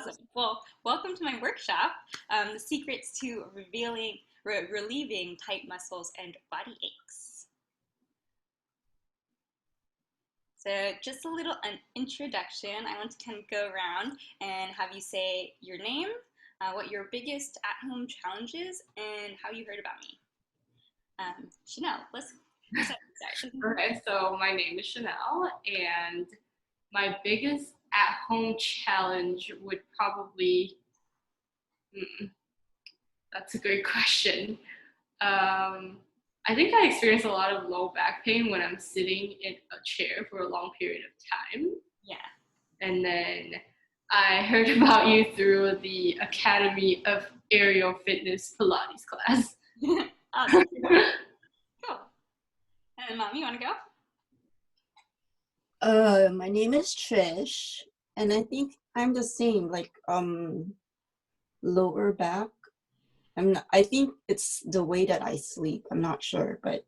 Awesome. Well, welcome to my workshop, The Secrets to Relieving Tight Muscles and Body Aches. So just a little an introduction. I want to kind of go around and have you say your name, what your biggest at-home challenge is, and how you heard about me. Chanel, let's start. Okay, so my name is Chanel, and my biggest at-home challenge would probably, that's a great question. I think I experience a lot of low back pain when I'm sitting in a chair for a long period of time. Yeah. And then I heard about you through the Academy of Aerial Fitness Pilates class. Awesome. Cool. And Mom, you want to go? My name is Trish, and I think I'm the same, like lower back. I think it's the way that I sleep. I'm not sure, but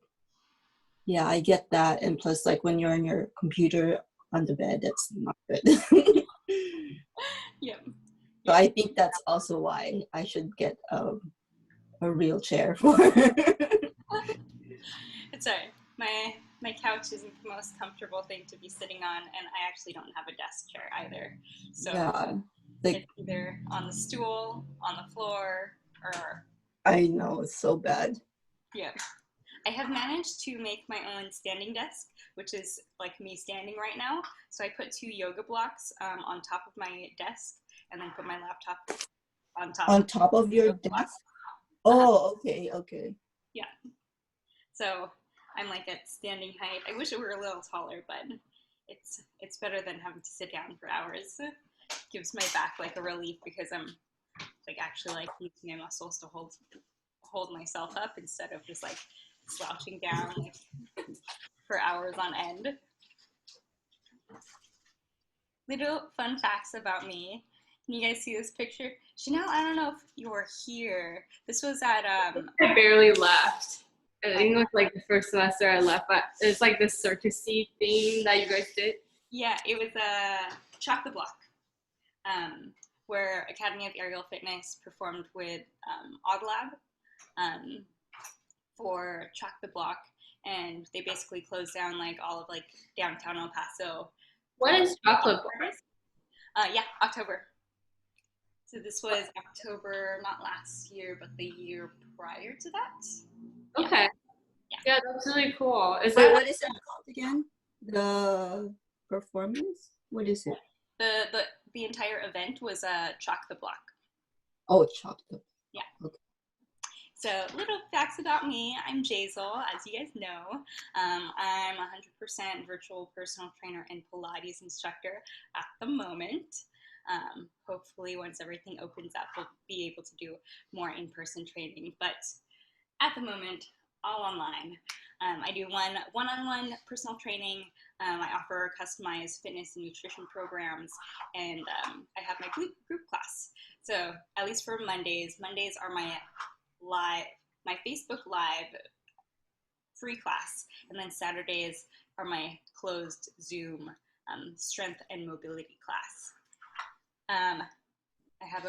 yeah, I get that. And plus, like when you're on your computer on the bed, that's not good. Yeah. So I think that's also why I should get a real chair for. It's alright. My couch isn't the most comfortable thing to be sitting on, and I actually don't have a desk chair either. So yeah, it's either on the stool, on the floor, or... I know, it's so bad. Yeah. I have managed to make my own standing desk, which is like me standing right now. So I put 2 yoga blocks on top of my desk, and then put my laptop on top. On top of your desk? Oh, okay. Yeah. So I'm like at standing height. I wish it were a little taller, but it's better than having to sit down for hours. It gives my back like a relief because I'm like actually like using my muscles to hold myself up instead of just like slouching down like for hours on end. Little fun facts about me. Can you guys see this picture? Chanel, I don't know if you were here. This was at I barely left. I think it was like the first semester I left, but it's like this circusy thing that you guys did. Yeah, it was Chalk the Block, where Academy of Aerial Fitness performed with Odd for Chalk the Block, and they basically closed down like all of like downtown El Paso. What is chocolate block? Yeah, October. So this was October, not last year, but the year prior to that. Okay. Yeah, that's really cool. Wait, what is it called again? The performance? What is it? The entire event was Chalk the Block. Oh, Chalk the Block. Yeah. Okay. So little facts about me. I'm Jazel, as you guys know. I'm 100% virtual personal trainer and Pilates instructor at the moment. Hopefully once everything opens up, we'll be able to do more in-person training. But at the moment, all online. I do one-on-one personal training. I offer customized fitness and nutrition programs, and I have my group class. So at least for Mondays are my Facebook Live free class, and then Saturdays are my closed Zoom strength and mobility class. I have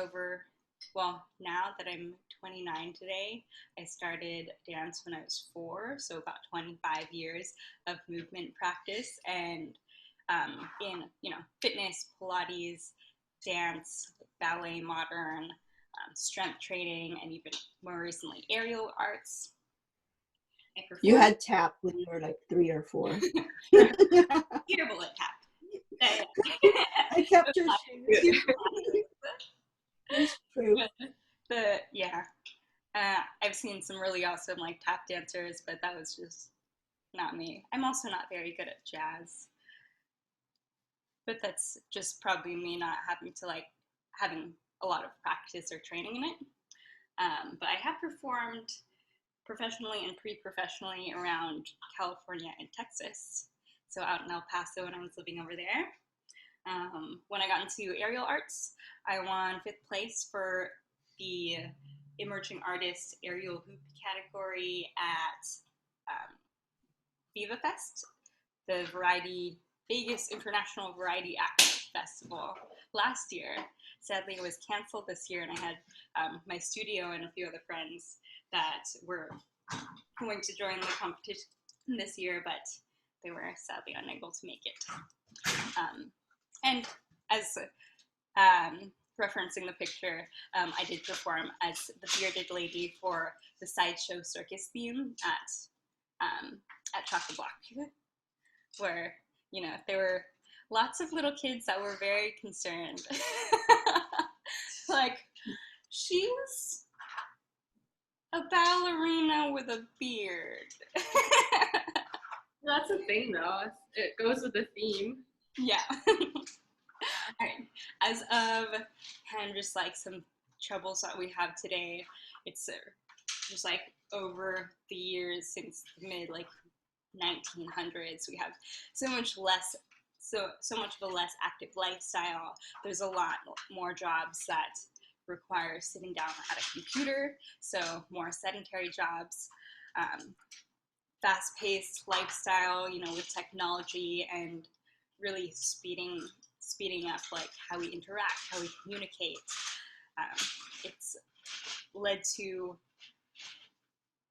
now that I'm 29 today, I started dance when I was 4, so about 25 years of movement practice and in fitness, Pilates, dance, ballet, modern, strength training, and even more recently aerial arts. You had tap when you were like 3 or 4. Eatable at tap. I kept your shoes. It's true. I've seen some really awesome like tap dancers, but that was just not me. I'm also not very good at jazz, but that's just probably me not having a lot of practice or training in it. But I have performed professionally and pre-professionally around California and Texas. So out in El Paso when I was living over there. When I got into aerial arts, I won 5th place for the Emerging Artist Aerial Hoop category at Viva Fest, the Vegas International Variety Act Festival last year. sadly it was canceled this year, and I had my studio and a few other friends that were going to join the competition this year, but they were sadly unable to make it. And as referencing the picture, I did perform as the bearded lady for the sideshow circus theme at Chocolate Block, where, you know, there were lots of little kids that were very concerned. Like, she's a ballerina with a beard. That's the thing, though. It goes with the theme. Yeah. All right. As of kind of just like some troubles that we have today, it's just like over the years since the mid like 1900s, we have so much much of a less active lifestyle. There's a lot more jobs that require sitting down at a computer, so more sedentary jobs. Fast-paced lifestyle, you know, with technology and really speeding up like how we interact, how we communicate. It's led to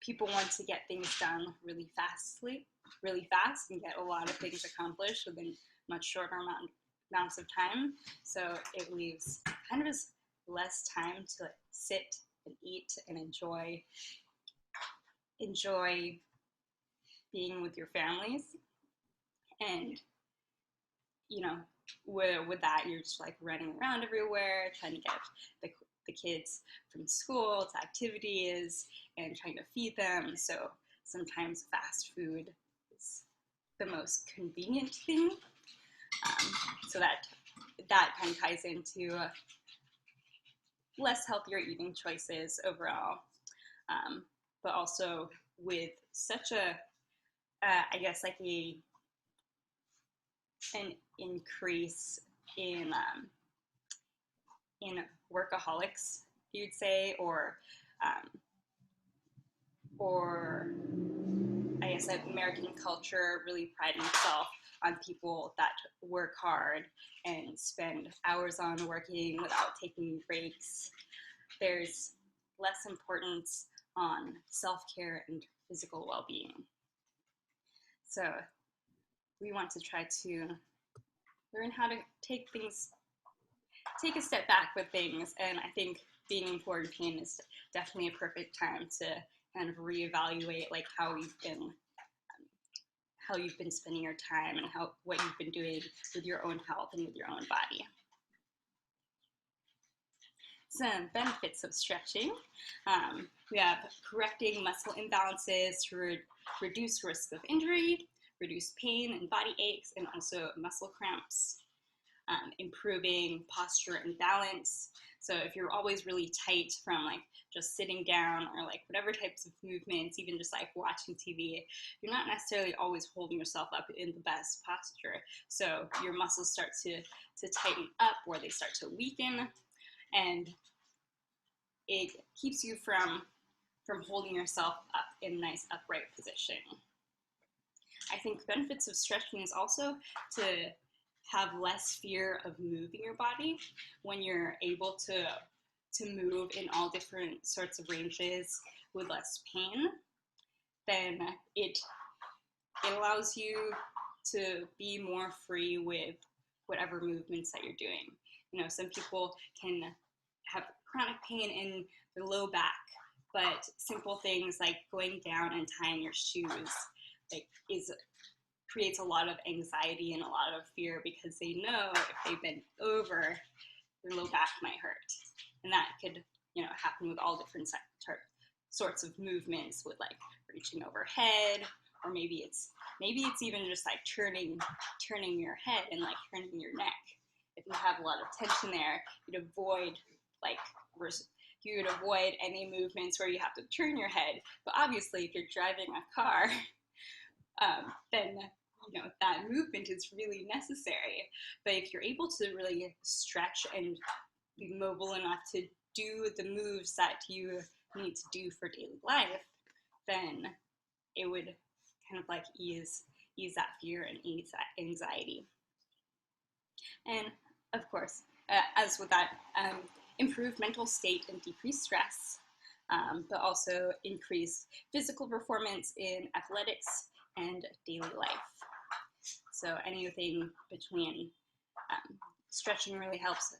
people want to get things done really fast and get a lot of things accomplished within much shorter amounts of time. So it leaves kind of just less time to like, sit and eat and enjoy being with your families. And, you know, with that, you're just like running around everywhere, trying to get the kids from school to activities and trying to feed them. So sometimes fast food is the most convenient thing. So that kind of ties into less healthier eating choices overall, but also with such a, I guess like an increase in workaholics, you'd say, or I guess like American culture really priding itself on people that work hard and spend hours on working without taking breaks. There's less importance on self-care and physical well-being. So we want to try to learn how to take a step back with things, and I think being in quarantine is definitely a perfect time to kind of reevaluate like how you've been spending your time and what you've been doing with your own health and with your own body. Some benefits of stretching. We have correcting muscle imbalances to reduce risk of injury, reduce pain and body aches, and also muscle cramps. Improving posture and balance. So if you're always really tight from like just sitting down or like whatever types of movements, even just like watching TV, you're not necessarily always holding yourself up in the best posture. So your muscles start to tighten up, or they start to weaken, and it keeps you from holding yourself up in a nice upright position. I think benefits of stretching is also to have less fear of moving your body when you're able to move in all different sorts of ranges with less pain. Then it allows you to be more free with whatever movements that you're doing. You know, some people can have chronic pain in their low back, but simple things like going down and tying your shoes creates a lot of anxiety and a lot of fear, because they know if they bend over, their low back might hurt. And that could, you know, happen with all different sorts of movements, with like reaching overhead, or maybe it's even just like turning your head and like turning your neck. If you have a lot of tension there, you'd avoid any movements where you have to turn your head. But obviously, if you're driving a car, then you know that movement is really necessary. But if you're able to really stretch and be mobile enough to do the moves that you need to do for daily life, then it would kind of like ease that fear and ease that anxiety. And of course, as with that, improve mental state and decrease stress, but also increase physical performance in athletics and daily life. So anything between stretching really helps.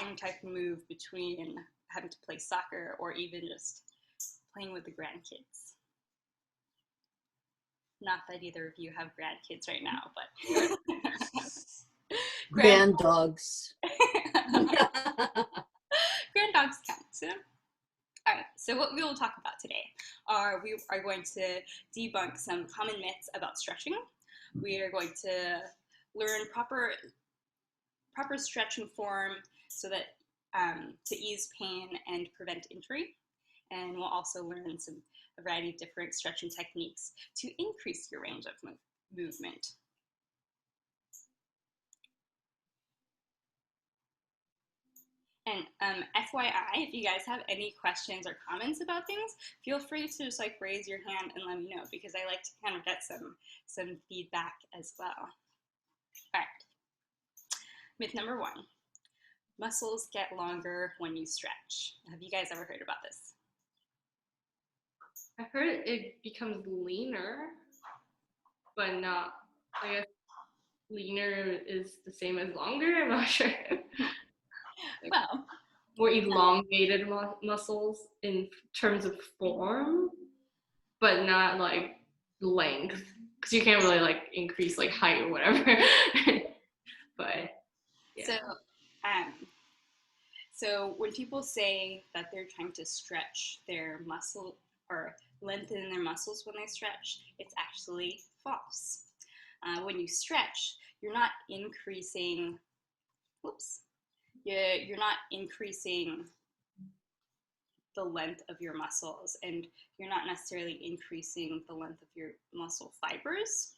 Any type of move between having to play soccer or even just playing with the grandkids. Not that either of you have grandkids right now, but Grand dogs. Grand dogs count. So. All right, so what we will talk about today we are going to debunk some common myths about stretching. We are going to learn proper stretching form so that to ease pain and prevent injury. And we'll also learn a variety of different stretching techniques to increase your range of movement. And FYI, if you guys have any questions or comments about things, feel free to just like raise your hand and let me know, because I like to kind of get some feedback as well. All right. Myth number 1. Muscles get longer when you stretch. Have you guys ever heard about this? I've heard it becomes leaner, but not, I guess leaner is the same as longer. I'm not sure. Well, more elongated muscles in terms of form, but not like length, because you can't really like increase like height or whatever. But yeah. So when people say that they're trying to stretch their muscle or lengthen their muscles when they stretch, it's actually false. When you stretch, you're not increasing. You're not increasing the length of your muscles, and you're not necessarily increasing the length of your muscle fibers.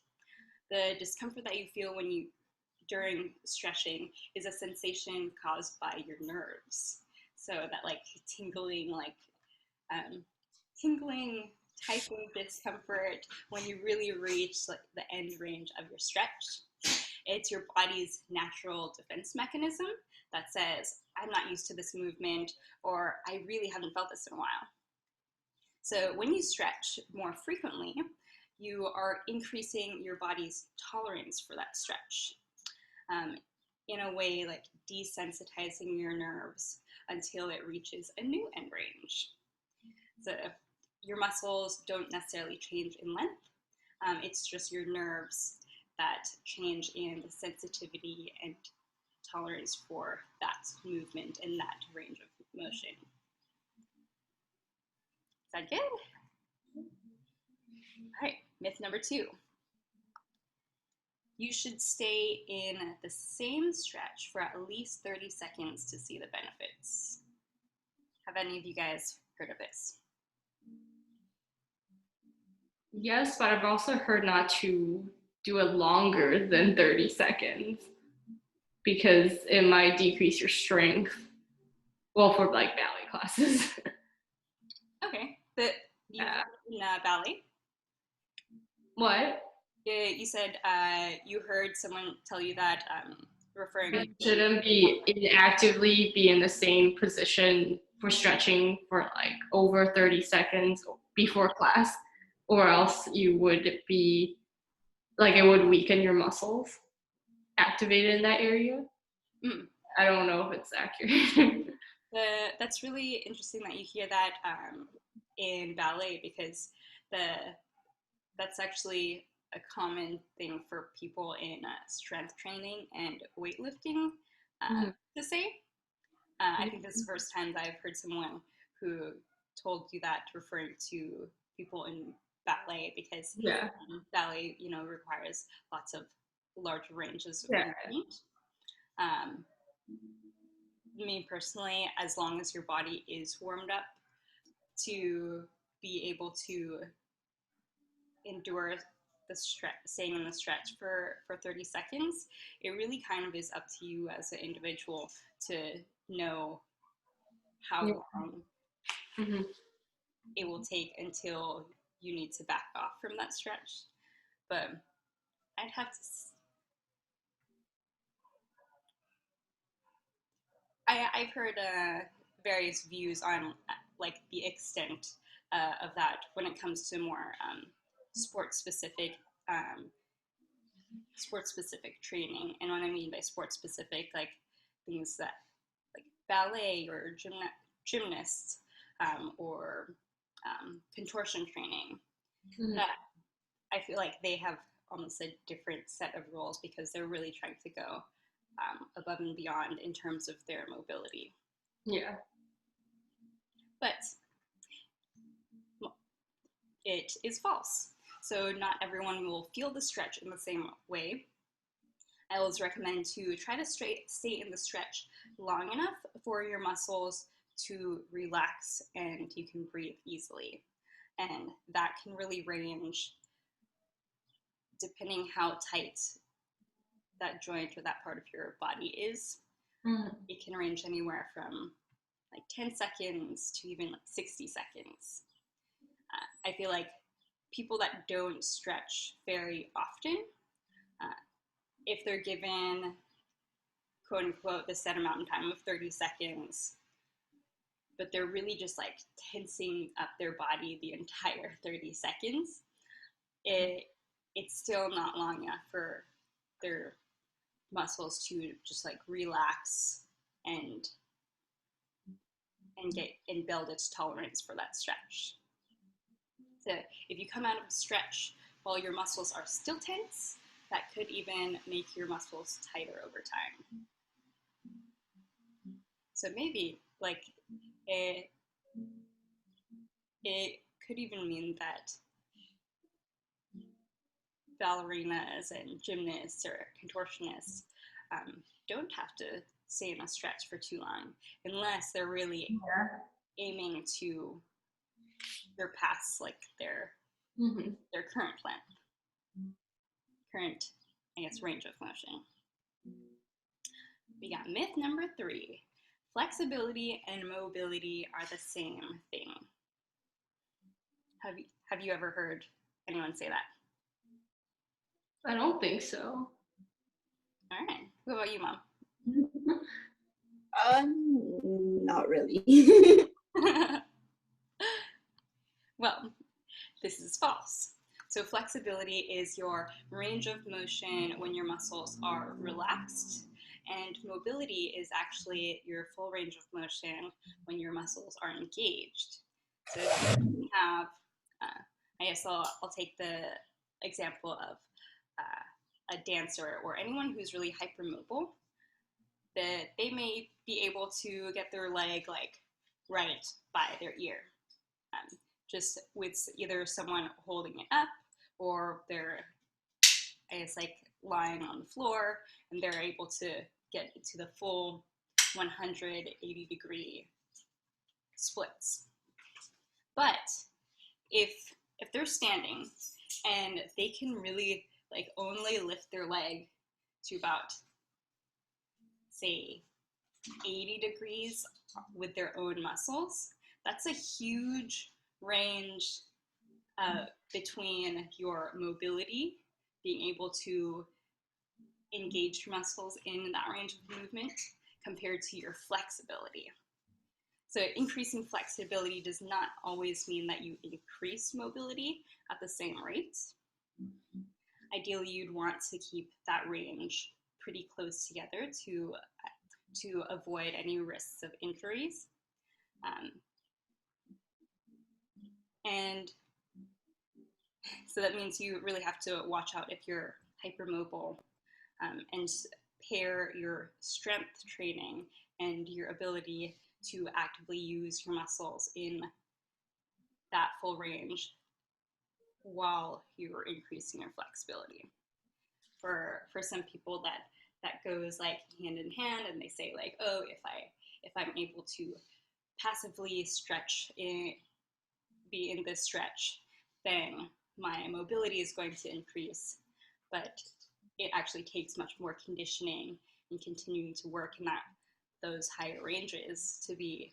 The discomfort that you feel during stretching is a sensation caused by your nerves. So that like tingling type of discomfort when you really reach like the end range of your stretch. It's your body's natural defense mechanism that says, I'm not used to this movement, or I really haven't felt this in a while. So when you stretch more frequently, you are increasing your body's tolerance for that stretch. In a way, like desensitizing your nerves until it reaches a new end range. So your muscles don't necessarily change in length. It's just your nerves that change in the sensitivity and tolerance for that movement and that range of motion. Is that good? All right, myth number 2. You should stay in the same stretch for at least 30 seconds to see the benefits. Have any of you guys heard of this? Yes, but I've also heard not to do it longer than 30 seconds because it might decrease your strength. Well, for like ballet classes. Okay, but you in ballet? What? You said you heard someone tell you that referring. You shouldn't actively be in the same position for stretching for like over 30 seconds before class, or else you would be like, it would weaken your muscles activated in that area. I don't know if it's accurate. That's really interesting that you hear that in ballet, because that's actually a common thing for people in strength training and weightlifting to say. I think this is the first time that I've heard someone who told you that, referring to people in ballet, because ballet, requires lots of large ranges of movement. Me personally, as long as your body is warmed up to be able to endure staying in the stretch for 30 seconds, it really kind of is up to you as an individual to know how long it will take until you need to back off from that stretch. But I'd have to I've heard various views on like the extent of that when it comes to more sports specific um, sports specific training. And what I mean by sports specific, like things that like ballet or gymnasts or contortion training. Mhm. That I feel like they have almost a different set of rules because they're really trying to go above and beyond in terms of their mobility. Yeah. But it is false. So not everyone will feel the stretch in the same way. I always recommend to try to stay in the stretch long enough for your muscles to relax and you can breathe easily. And that can really range depending how tight that joint or that part of your body is. Mhm. It can range anywhere from like 10 seconds to even like 60 seconds. I feel like people that don't stretch very often, uh, if they're given quote unquote the set amount of time of 30 seconds, but they're really just like tensing up their body the entire 30 seconds, it's still not long enough for their muscles to just like relax and get and build its tolerance for that stretch. So if you come out of a stretch while your muscles are still tense, that could even make your muscles tighter over time. So maybe like it it could even mean that ballerinas and gymnasts or contortionists don't have to stay in a stretch for too long unless they're really Yeah. aiming to surpass like Mhm. their current I guess range of motion. We got myth number 3. Flexibility and mobility are the same thing. Have you ever heard anyone say that? I don't think so. All right. What about you, Mom? Not really. Well, this is false. So flexibility is your range of motion when your muscles are relaxed, and mobility is actually your full range of motion when your muscles are engaged. So if you have, I guess I'll take the example of a dancer or anyone who's really hypermobile, that they may be able to get their leg like right by their ear, just with either someone holding it up or they're, I guess, like lying on the floor and they're able to get to the full 180-degree splits. But if they're standing and they can really like only lift their leg to about say 80 degrees with their own muscles, that's a huge range between your mobility, being able to engage your muscles in that range of movement, compared to your flexibility. So increasing flexibility does not always mean that you increase mobility at the same rate. Ideally, you'd want to keep that range pretty close together to avoid any risks of injuries. And so that means you really have to watch out if you're hypermobile, and pair your strength training and your ability to actively use your muscles in that full range while you're increasing your flexibility. For some people that goes like hand in hand, and they say like, oh, if I'm able to passively stretch be in this stretch, then my mobility is going to increase. But it actually takes much more conditioning and continuing to work in those higher ranges to be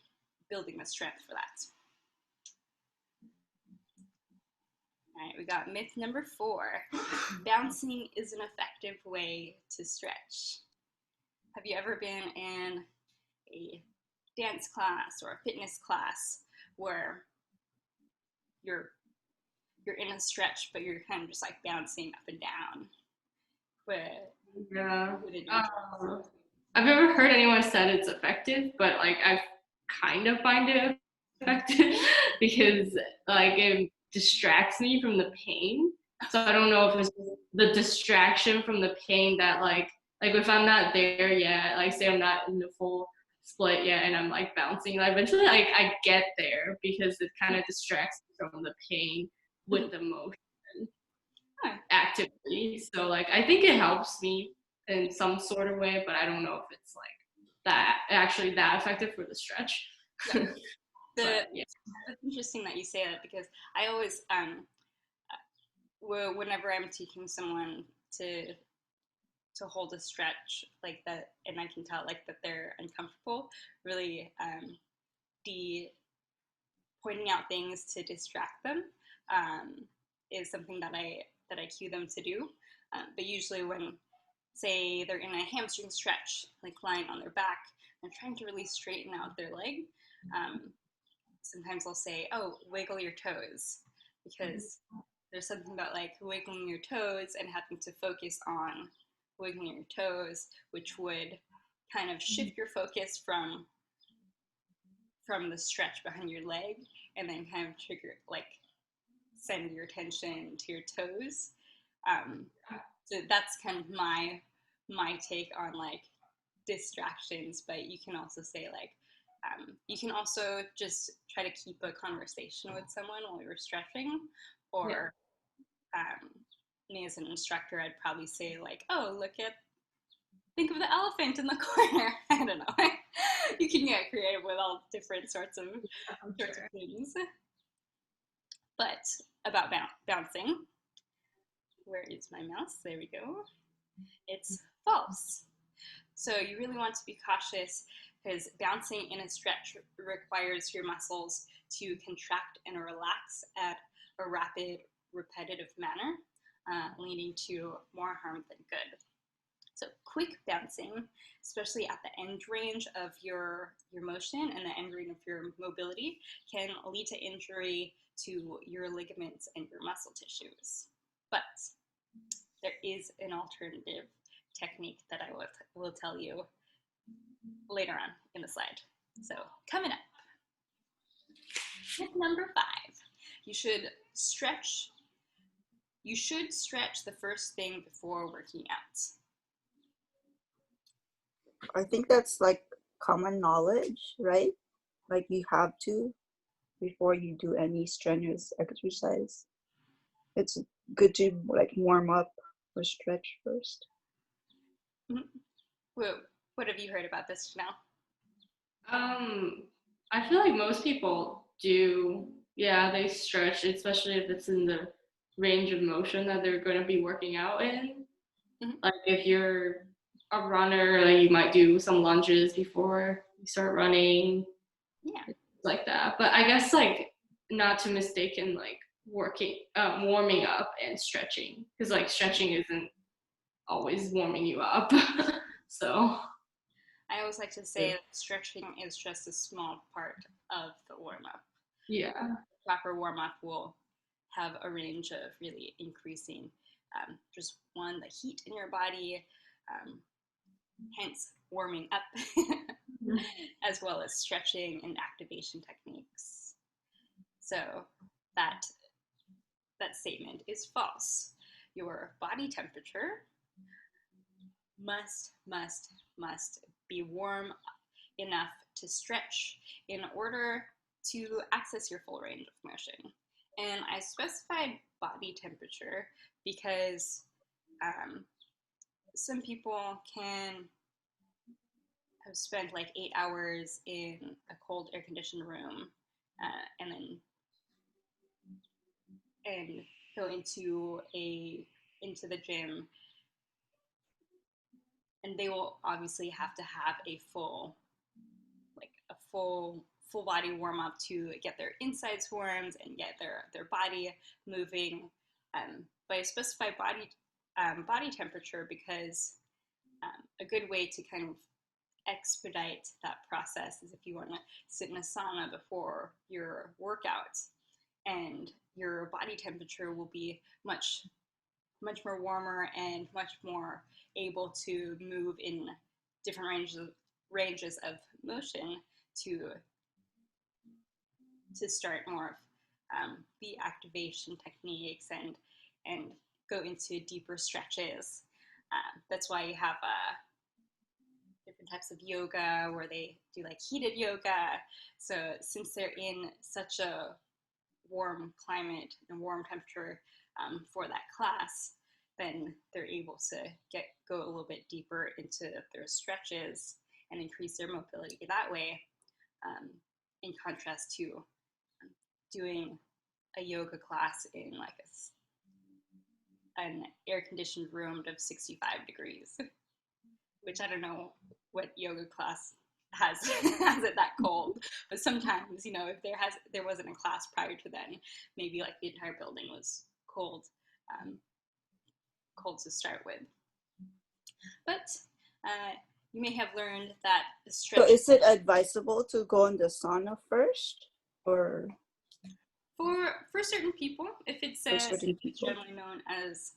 building the strength for that. All right, we got myth number 4. Bouncing is an effective way to stretch. Have you ever been in a dance class or a fitness class where you're in a stretch, but you're kind of just like bouncing up and down. But Yeah. I've never heard anyone said it's effective, but like I kind of find it effective because like it distracts me from the pain. So I don't know if it's the distraction from the pain that like if I'm not there yet, like say I'm not in the full split yet and I'm like bouncing, like eventually like I get there because it kind of distracts me from the pain with the motion actively. So like I think it helps me in some sort of way, but I don't know if it's like that actually that effective for the stretch. yeah. It's interesting that you say that because I always whenever I'm teaching someone to hold a stretch like that, and I can tell like that they're uncomfortable, really pointing out things to distract them is something that I cue them to do. But usually when, say, they're in a hamstring stretch, like lying on their back, and trying to really straighten out their leg, sometimes I'll say, oh, wiggle your toes, because there's something about like wiggling your toes and having to focus on wiggling your toes, which would kind of shift your focus from the stretch behind your leg, and then kind of trigger, like, send your attention to your toes. So that's kind of my take on like distractions. But you can also say like you can also just try to keep a conversation with someone while you're stretching, or me as an instructor, I'd probably say like, oh, think of the elephant in the corner. I don't know. You can get creative with all different sorts of things. But about bouncing, where is my mouse? There we go. It's false. So you really want to be cautious because bouncing in a stretch requires your muscles to contract and relax at a rapid, repetitive manner, leading to more harm than good. So quick bouncing, especially at the end range of your motion and the end range of your mobility, can lead to injury to your ligaments and your muscle tissues. But there is an alternative technique that I will tell you later on in the slide. So coming up, tip number 5, you should stretch the first thing before working out. I think that's like common knowledge, right? Like you have to before you do any strenuous exercise. It's good to like warm up or stretch first. Mm-hmm. What have you heard about this, Janelle? I feel like most people do. Yeah, they stretch, especially if it's in the range of motion that they're going to be working out in. Mm-hmm. Like if you're a runner, like you might do some lunges before you start running. Yeah, like that. But I guess like not to mistake in like warming up and stretching, because like stretching isn't always warming you up. So I always like to say that stretching is just a small part of the warm-up. Yeah. Proper warm-up will have a range of really increasing just the heat in your body, hence warming up, as well as stretching and activation techniques. So that statement is false. Your body temperature must be warm enough to stretch in order to access your full range of motion. And I specified body temperature because some people can have spent like 8 hours in a cold air-conditioned room and then go into the gym, and they will obviously have to have a full body warm up to get their insides warmed and get their body moving. But I specify body temperature because a good way to kind of expedite that process is if you want to sit in a sauna before your workout, and your body temperature will be much more warmer and much more able to move in different ranges of motion to start more of the activation techniques and go into deeper stretches. That's why you have different types of yoga where they do like heated yoga. So since they're in such a warm climate and warm temperature for that class, then they're able to go a little bit deeper into their stretches and increase their mobility that way, in contrast to doing a yoga class in like an air-conditioned room of 65 degrees, which I don't know what yoga class has it that cold, but sometimes, you know, if there wasn't a class prior to then, maybe like the entire building was cold to start with. But you may have learned that the stretch. So is it advisable to go in the sauna first, or for certain people, if it's generally known as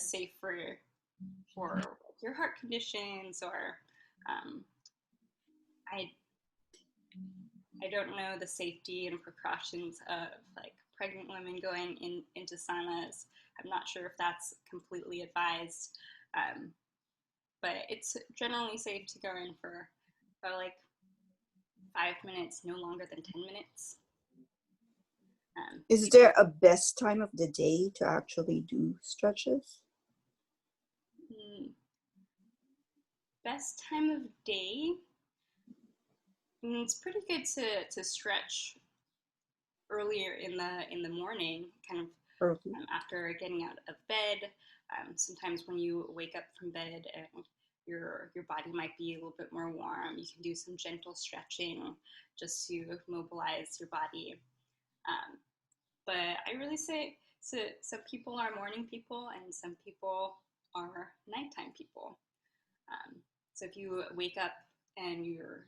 safe for your heart conditions, or I don't know the safety and precautions of like pregnant women going into saunas. I'm not sure if that's completely advised, but it's generally safe to go in for about like 5 minutes, no longer than 10 minutes. Is there a best time of the day to actually do stretches? Best time of day? It's pretty good to stretch earlier in the morning, kind of after getting out of bed. Sometimes when you wake up from bed and your body might be a little bit more warm, you can do some gentle stretching just to mobilize your body. But I really say, so some people are morning people and some people are nighttime people. So if you wake up and you're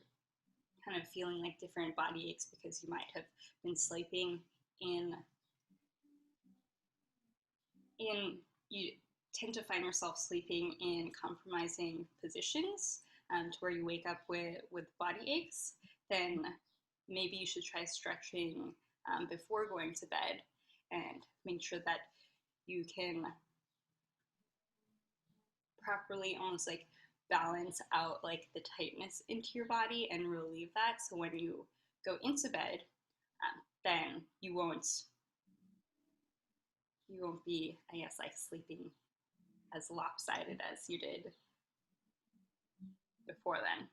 kind of feeling like different body aches because you might have been sleeping in you tend to find yourself sleeping in compromising positions to where you wake up with body aches, then maybe you should try stretching before going to bed and make sure that you can properly almost like balance out like the tightness into your body and relieve that, so when you go into bed, then you won't be, I guess, like sleeping as lopsided as you did before then.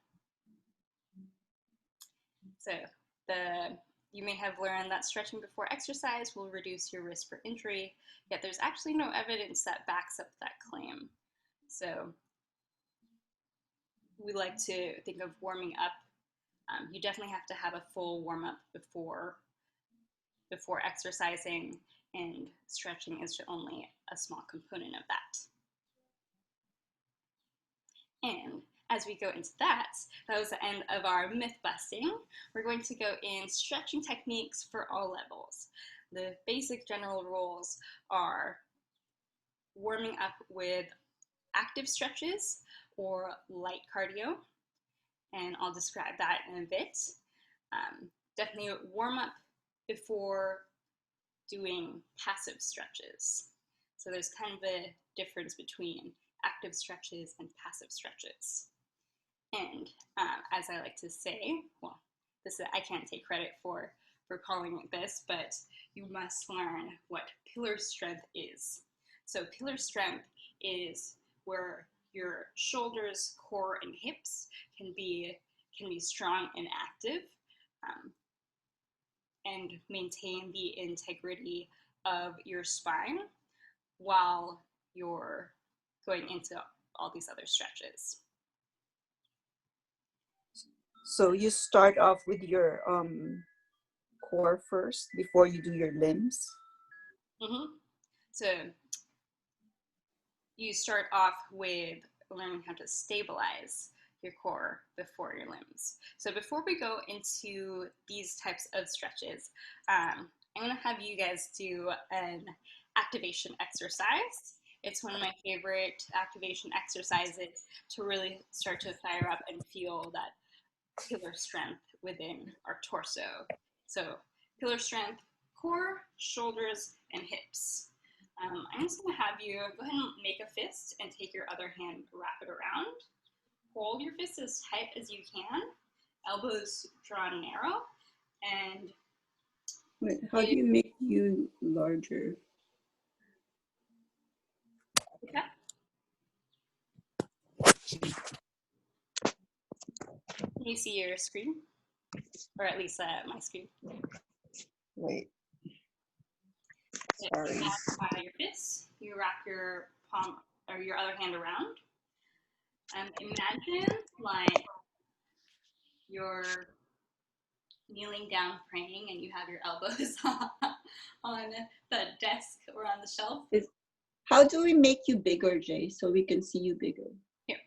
So you may have learned that stretching before exercise will reduce your risk for injury, yet there's actually no evidence that backs up that claim. So we like to think of warming up. You definitely have to have a full warm-up before exercising, and stretching is only a small component of that. And as we go into that was the end of our myth busting. We're going to go in stretching techniques for all levels. The basic general rules are warming up with active stretches or light cardio, and I'll describe that in a bit. Definitely warm up before doing passive stretches. So there's kind of a difference between active stretches and passive stretches. And as I like to say, well, I can't take credit for calling it this, but you must learn what pillar strength is. So pillar strength is where your shoulders, core, and hips can be strong and active, and maintain the integrity of your spine while you're going into all these other stretches. So you start off with your core first before you do your limbs? Mm-hmm. So you start off with learning how to stabilize your core before your limbs. So before we go into these types of stretches, I'm going to have you guys do an activation exercise. It's one of my favorite activation exercises to really start to fire up and feel that pillar strength within our torso. So pillar strength, core, shoulders, and hips. I'm just going to have you go ahead and make a fist and take your other hand, wrap it around. Hold your fist as tight as you can, elbows drawn narrow, and wait, how do you make you larger? okay. Can you see your screen? Or at least my screen. Wait. Sorry. Your fists, you wrap your palm or your other hand around. Imagine like you're kneeling down praying and you have your elbows on the desk or on the shelf. How do we make you bigger, Jay, so we can see you bigger? Here.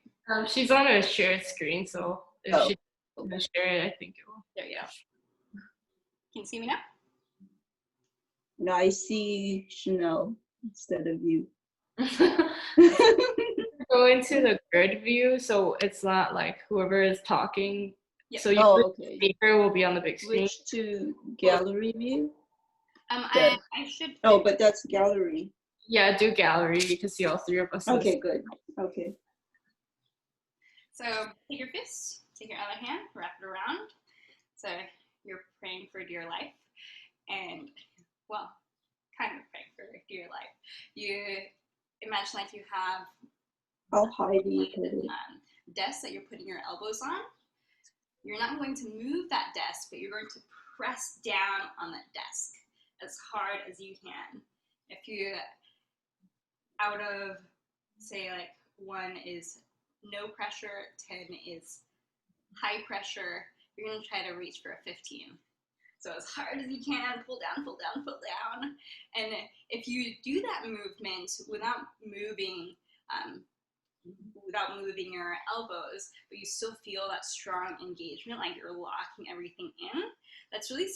She's on a shared screen, so if she doesn't share it, I think it will. There you go. Can you see me now? No, I see Chanel instead of you. Go into the grid view, so it's not like whoever is talking. Yep. So your speaker will be on the big screen. Switch to gallery view. I should. Oh, but that's gallery. Yeah, do gallery. You can see all three of us. Okay, good. Okay. So take your fist, take your other hand, wrap it around. So you're praying for dear life, and well, kind of praying for dear life. You imagine like you have how high do you put it? Desk that you're putting your elbows on. You're not going to move that desk, but you're going to press down on that desk as hard as you can. If you, out of, say, like 1 is no pressure, 10 is high pressure, you're going to try to reach for a 15. So as hard as you can, pull down, pull down, pull down. And if you do that movement without moving your elbows, but you still feel that strong engagement, like you're locking everything in, that's really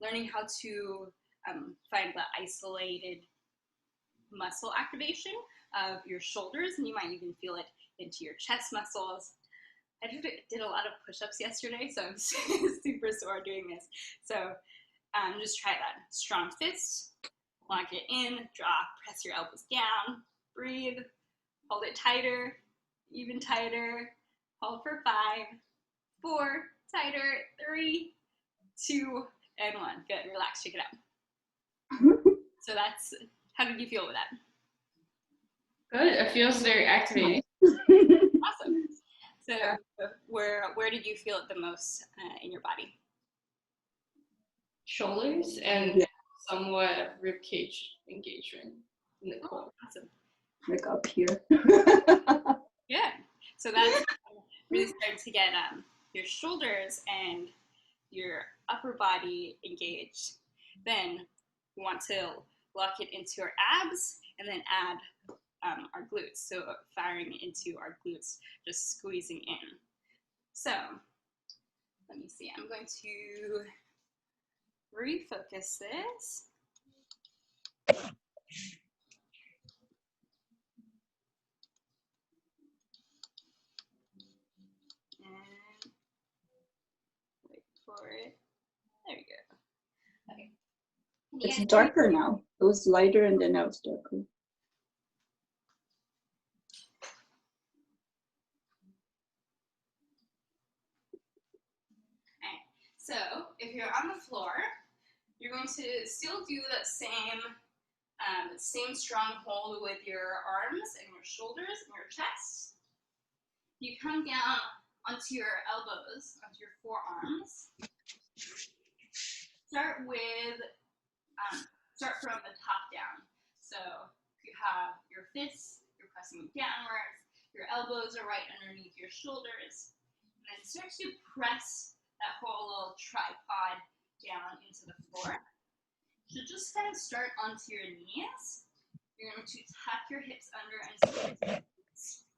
learning how to find the isolated muscle activation of your shoulders, and you might even feel it into your chest muscles. I did a lot of push-ups yesterday, so I'm super sore doing this. So just try that. Strong fist, lock it in, drop, press your elbows down, breathe, hold it tighter, even tighter, hold for 5, 4, tighter, 3, 2, and 1. Good, relax, check it out. So that's, how did you feel with that? Good, it feels very activating. Awesome. So where did you feel it the most in your body? Shoulders and somewhat ribcage engagement in the core. Awesome. Like up here. Good. So that's really starting to get your shoulders and your upper body engaged. Then we want to lock it into our abs and then add our glutes. So firing into our glutes, just squeezing in. So let me see. I'm going to refocus this. And wait for it. There we go. Okay. It's darker now. It was lighter and then now it's darker. So if you're on the floor, you're going to still do that same strong hold with your arms and your shoulders and your chest. You come down onto your elbows, onto your forearms. Start from the top down. So you have your fists, you're pressing downwards, your elbows are right underneath your shoulders, and then start to press that whole little tripod down into the floor. So just kind of start onto your knees. You're going to tuck your hips under and squeeze.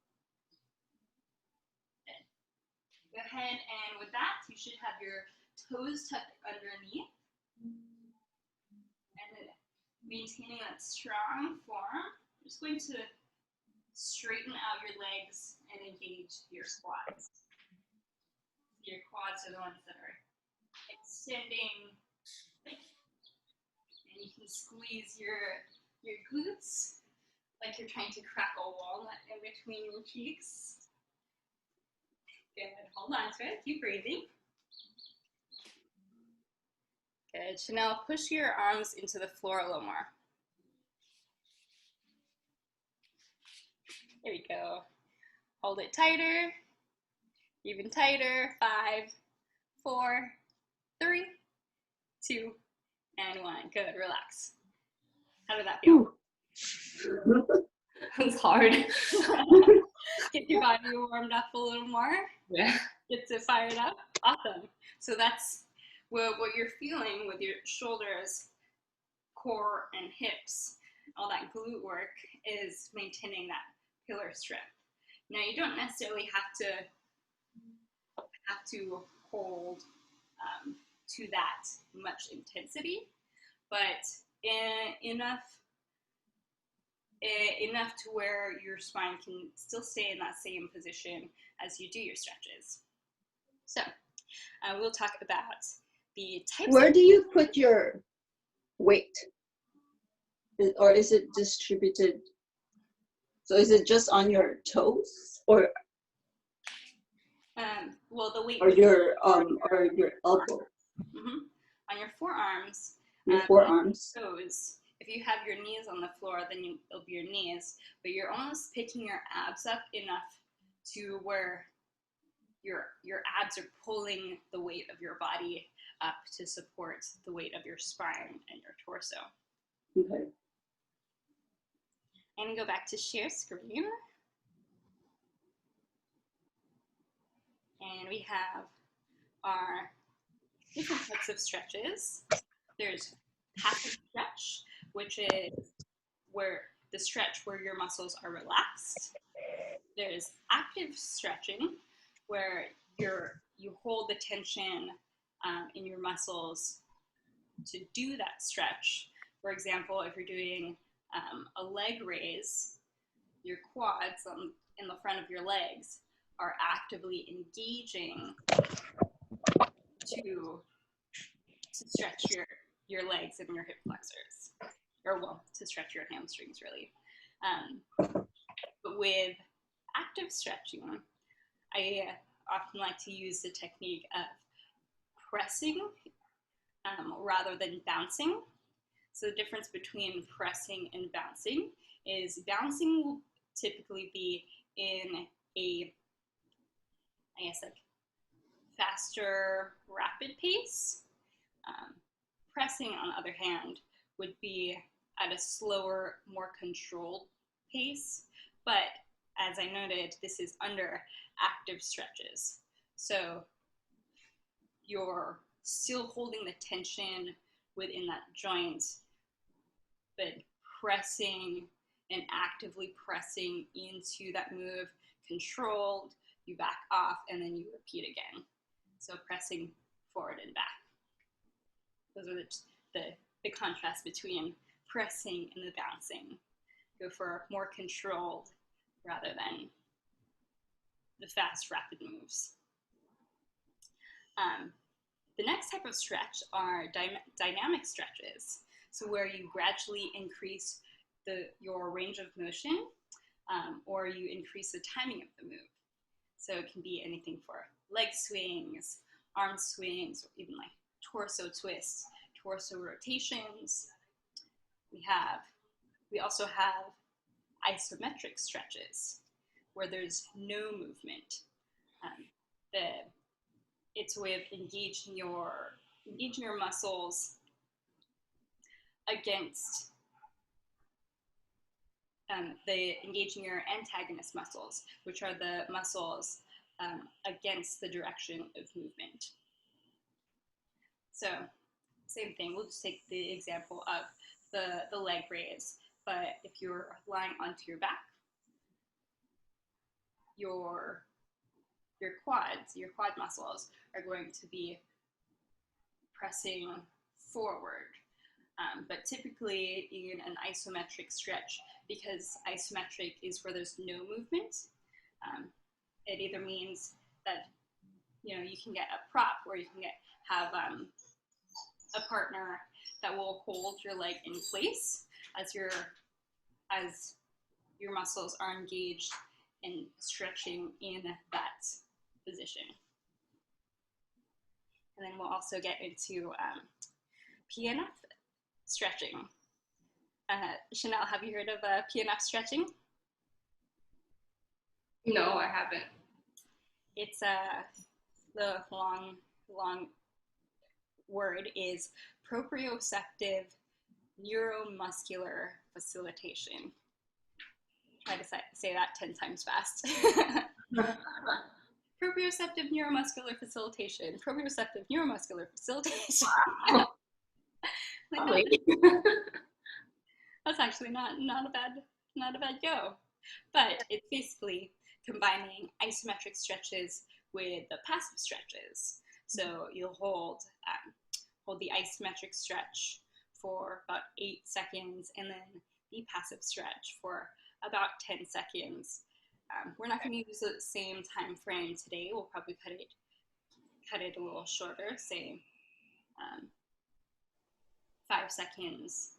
Go ahead, and with that, you should have your toes tucked underneath. And maintaining that strong form, I'm just going to straighten out your legs and engage your quads. Your quads are the ones that are extending, and you can squeeze your glutes like you're trying to crack a walnut in between your cheeks. Good, hold on to it, keep breathing. Good, so now push your arms into the floor a little more. There you go. Hold it tighter, even tighter. 5, 4, 3, 2, and 1. Good, relax. How did that feel? It's hard. Get your body warmed up a little more. Yeah. Get it fired up. Awesome. So that's what you're feeling with your shoulders, core, and hips. All that glute work is maintaining that pillar strength. Now you don't necessarily have to hold to that much intensity, but enough to where your spine can still stay in that same position as you do your stretches. So we'll talk about the types. Where do you put your weight? Or is it distributed? So is it just on your toes, or well, the weight or your elbow? Mm-hmm. On your forearms. Your forearms. Toes. If you have your knees on the floor, then it'll be your knees, but you're almost picking your abs up enough to where your abs are pulling the weight of your body up to support the weight of your spine and your torso. Okay. And go back to share screen. And we have our different types of stretches. There's passive stretch, which is where the stretch where your muscles are relaxed. There's active stretching, where you hold the tension in your muscles to do that stretch. For example, if you're doing a leg raise, your quads in the front of your legs are actively engaging to stretch your legs and your hip flexors, or well, to stretch your hamstrings really. But with active stretching, I often like to use the technique of pressing rather than bouncing. So the difference between pressing and bouncing is bouncing will typically be in a, I guess, like faster, rapid pace. Pressing, on the other hand, would be at a slower, more controlled pace. But as I noted, this is under active stretches. So you're still holding the tension within that joint, but pressing and actively pressing into that move, controlled, you back off, and then you repeat again. So pressing forward and back. Those are the contrast between pressing and the bouncing. Go for more controlled rather than the fast, rapid moves. The next type of stretch are dynamic stretches. So where you gradually increase your range of motion or you increase the timing of the move. So it can be anything for leg swings, arm swings, or even like torso twists, torso rotations. We also have isometric stretches where there's no movement. It's a way of engaging your muscles against engaging your antagonist muscles, which are the muscles against the direction of movement. So same thing, we'll just take the example of the leg raise, but if you're lying onto your back, your quad muscles are going to be pressing forward. But typically in an isometric stretch, because isometric is where there's no movement, it either means that you can get a prop, or you can have a partner that will hold your leg in place as your muscles are engaged in stretching in that position. And then we'll also get into PNF stretching. Chanel, have you heard of PNF stretching? No, I haven't. It's the long word is proprioceptive neuromuscular facilitation. Try to say that 10 times fast. Proprioceptive neuromuscular facilitation. Proprioceptive neuromuscular facilitation. Wow. That's actually not a bad go. But it's basically combining isometric stretches with the passive stretches. So you'll hold the isometric stretch for about 8 seconds, and then the passive stretch for about 10 seconds. We're not going to use the same time frame today. We'll probably cut it a little shorter, say 5 seconds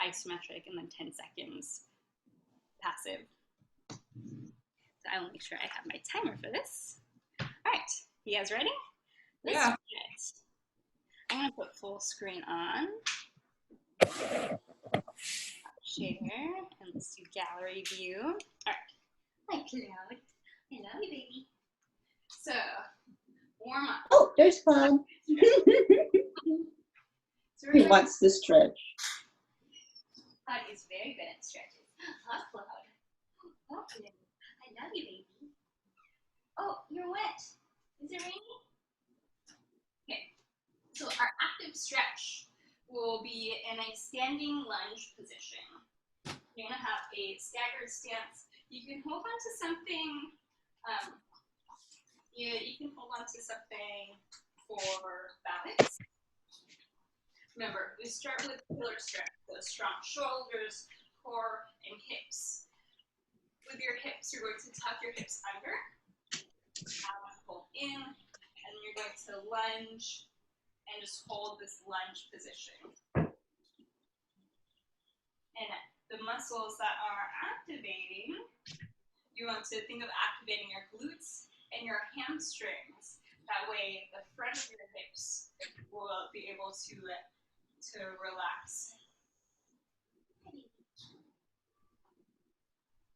isometric and then 10 seconds passive. So I will make sure I have my timer for this. All right, you guys ready? Let's Yeah. I'm going to put full screen on. Share, and let's do gallery view. All right. Hi, Cloud. I love you, baby. So, warm up. Oh, there's Cloud. So He wants to stretch. Cloud is very good at stretches. Huh, Cloud? Oh, I love you, baby. Oh, you're wet. Is it raining? Okay. So our active stretch will be in a standing lunge position. You're going to have a staggered stance. You can hold on to something. You can hold on to something for balance. Remember, we start with pillar stretch, so strong shoulders, core, and hips. With your hips, you're going to tuck your hips under, hold in, and you're going to lunge and just hold this lunge position. And the muscles that are activating, you want to think of activating your glutes and your hamstrings. That way, the front of your hips will be able to relax.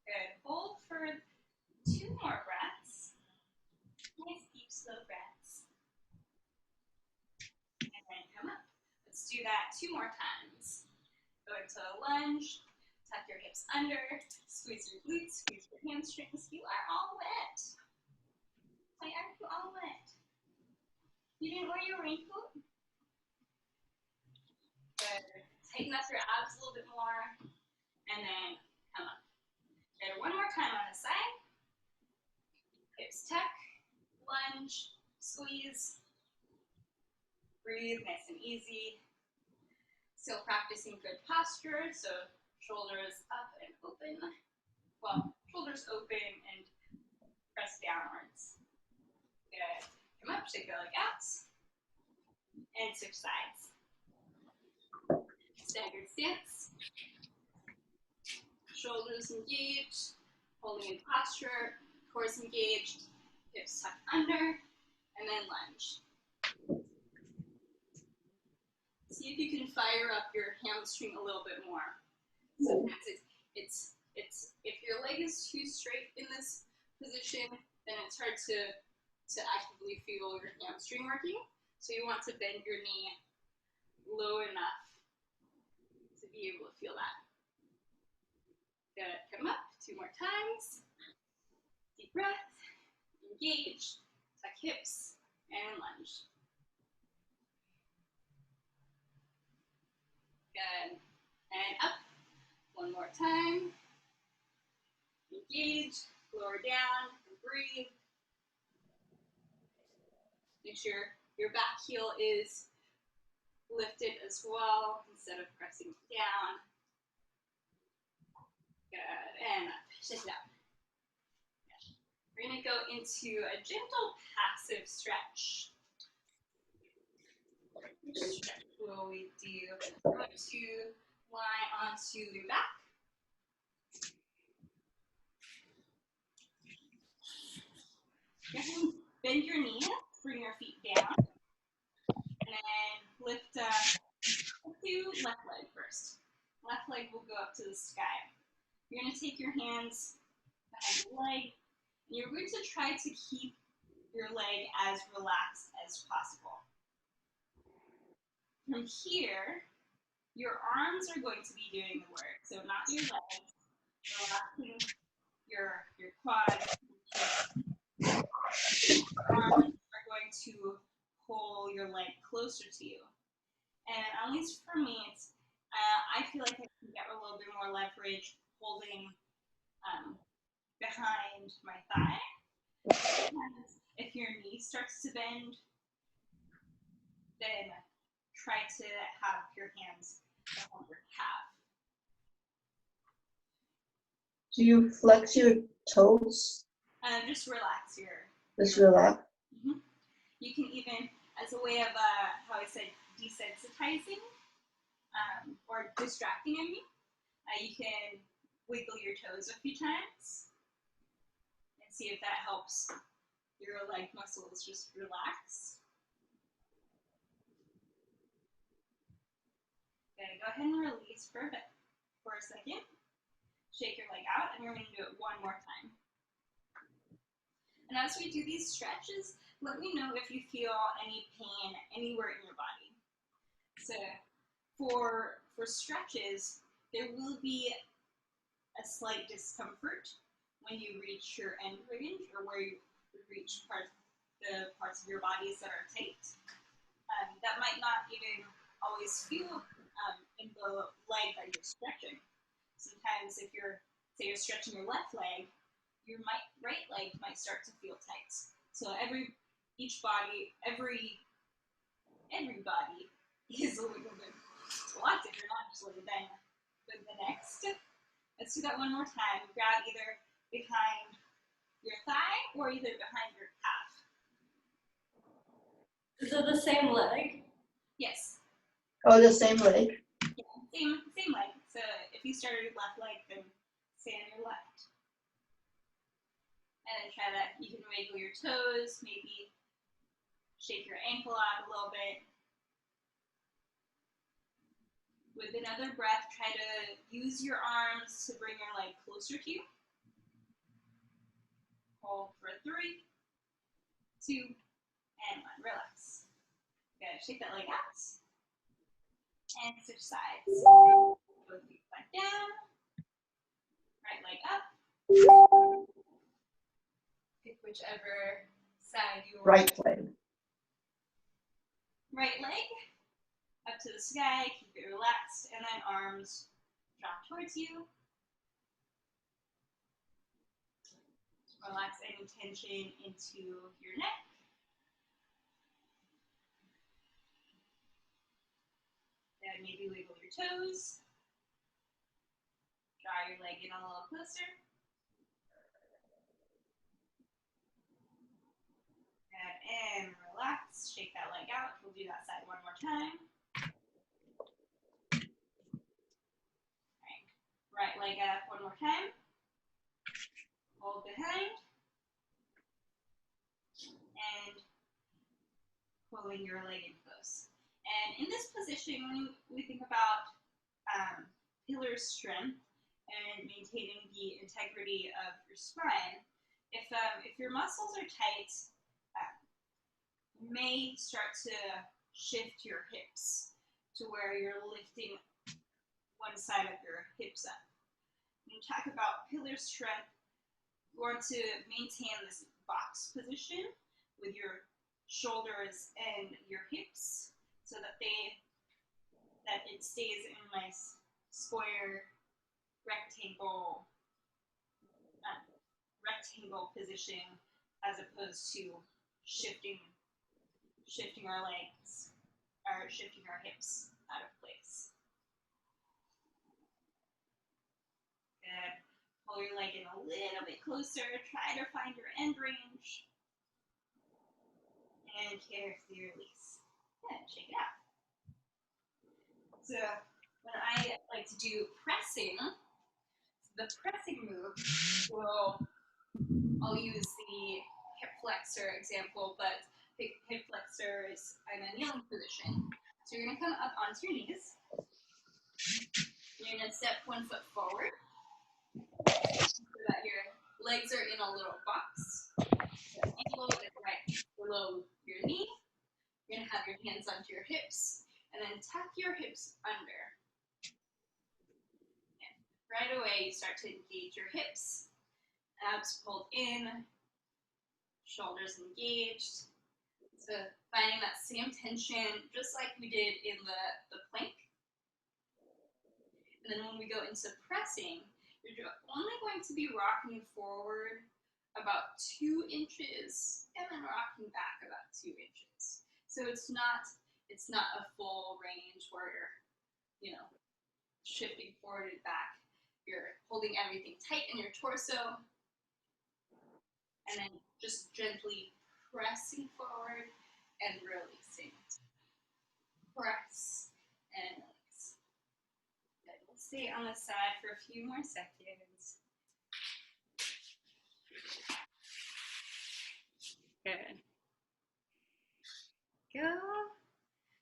Good. Hold for 2 more breaths. Nice, deep, slow breaths. And then come up. Let's do that 2 more times. Go into a lunge. Tuck your hips under. Squeeze your glutes. Squeeze your hamstrings. You are all wet. Why aren't you all wet? You didn't wear your raincoat? Good. Tighten up your abs a little bit more. And then come up. Good. 1 more time on the side. Hips tuck. Lunge. Squeeze. Breathe nice and easy. Still practicing good posture. So shoulders up and open. Well, shoulders open and press downwards. Good. Come up, shake your leg out. And switch sides. Staggered stance. Shoulders engaged. Holding in posture. Core engaged. Hips tucked under. And then lunge. See if you can fire up your hamstring a little bit more. Sometimes it's if your leg is too straight in this position, then it's hard to actively feel your hamstring working. So you want to bend your knee low enough to be able to feel that. Good. Come up 2 more times. Deep breath. Engage. Tuck hips and lunge. Good. And up. 1 more time. Engage. Lower down. And breathe. Make sure your back heel is lifted as well instead of pressing down. Good, and up, shake it out. We're gonna go into a gentle passive stretch. Which stretch will we do? We're going to lie onto your back. Go ahead and bend your knees, bring your feet down, and then lift up. Let's do left leg first. Left leg will go up to the sky. You're going to take your hands behind the leg, and you're going to try to keep your leg as relaxed as possible. From here, your arms are going to be doing the work, so not your legs. Relaxing your quads. Arms are going to pull your leg closer to you. And at least for me, it's I feel like I can get a little bit more leverage holding behind my thigh. Sometimes if your knee starts to bend, then try to have your hands behind your calf. Do you flex your toes? Just relax your. Just relax. Mm-hmm. You can even, as a way of how I said, desensitizing or distracting, I mean, you can wiggle your toes a few times and see if that helps your leg muscles just relax. Okay, go ahead and release for a second. Shake your leg out, and we're going to do it one more time. And as we do these stretches, let me know if you feel any pain anywhere in your body. So for stretches, there will be a slight discomfort when you reach your end range or where you reach the parts of your bodies that are tight. That might not even always feel in the leg that you're stretching. Sometimes if you're stretching your left leg, your right leg might start to feel tight. So every body is a lot different, actually, than the next. Let's do that one more time. Grab either behind your thigh or either behind your calf. Is it the same leg? Yes. Oh, the same leg? Yeah, same leg. So if you started with left leg, then stay on your left. And then try that. You can wiggle your toes, maybe shake your ankle out a little bit. With another breath, try to use your arms to bring your leg closer to you. Hold for 3, 2, and 1. Relax. Good. Shake that leg out. And switch sides. Both feet back down. Right leg up. Pick whichever side you want. Right leg. Right leg up to the sky. Keep it relaxed. And then arms drop towards you. Relax any tension into your neck. And maybe wiggle your toes. Draw your leg in a little closer. And relax. Shake that leg out. We'll do that side one more time. Right leg up one more time. Hold behind. And pulling your leg in close. And in this position, when we think about pillar strength and maintaining the integrity of your spine, if your muscles are tight, you may start to shift your hips to where you're lifting one side of your hips up. When you talk about pillar strength, you want to maintain this box position with your shoulders and your hips so that it stays in a nice square rectangle position as opposed to shifting shifting our legs, or shifting our hips out of place. Good. Pull your leg in a little bit closer. Try to find your end range. And carefully release. Good. Shake it out. So when I like to do pressing, the pressing move I'll use the hip flexor example, but the hip flexor is in a kneeling position. So you're gonna come up onto your knees. You're gonna step 1 foot forward so that your legs are in a little box. So angle is right below your knee. You're gonna have your hands onto your hips, and then tuck your hips under. And right away, you start to engage your hips. Abs pulled in, shoulders engaged. So finding that same tension, just like we did in the plank. And then when we go into pressing, you're only going to be rocking forward about 2 inches, and then rocking back about 2 inches. So it's not a full range where you're, shifting forward and back. You're holding everything tight in your torso, and then just gently pressing forward and releasing. Press and release. Good. We'll stay on the side for a few more seconds. Good. Go.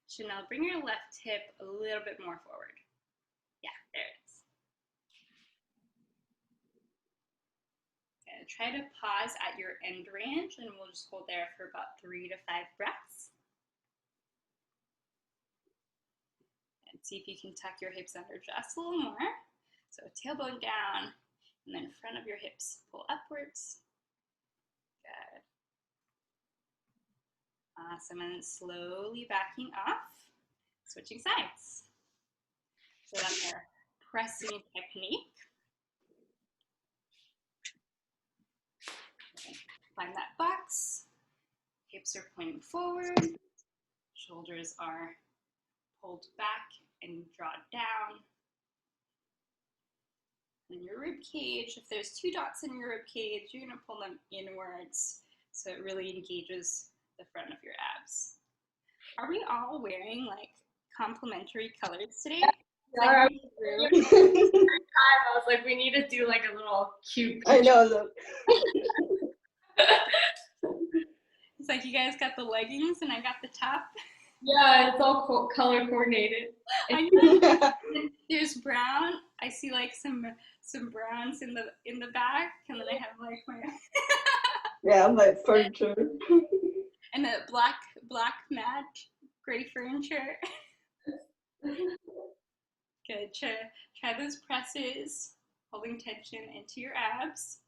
Chanel, bring your left hip a little bit more forward. Yeah, there it is. Good. Try to pause at your end range, and we'll just hold there for about 3 to 5 breaths. And see if you can tuck your hips under just a little more. So tailbone down, and then front of your hips pull upwards. Good. Awesome, and then slowly backing off, switching sides. So that's our pressing technique. Okay. Find that box, hips are pointing forward, shoulders are pulled back and draw down. And your rib cage, if there's 2 dots in your rib cage, you're gonna pull them inwards so it really engages the front of your abs. Are we all wearing like complementary colors today? Yeah, I was like, we need to do like a little cute. I know. It's like you guys got the leggings and I got the top. Yeah, it's all color coordinated. I know. There's brown. I see like some browns in the back, and then I have like my Yeah, my furniture. and the black mat, gray furniture. Good. Try those presses, holding tension into your abs.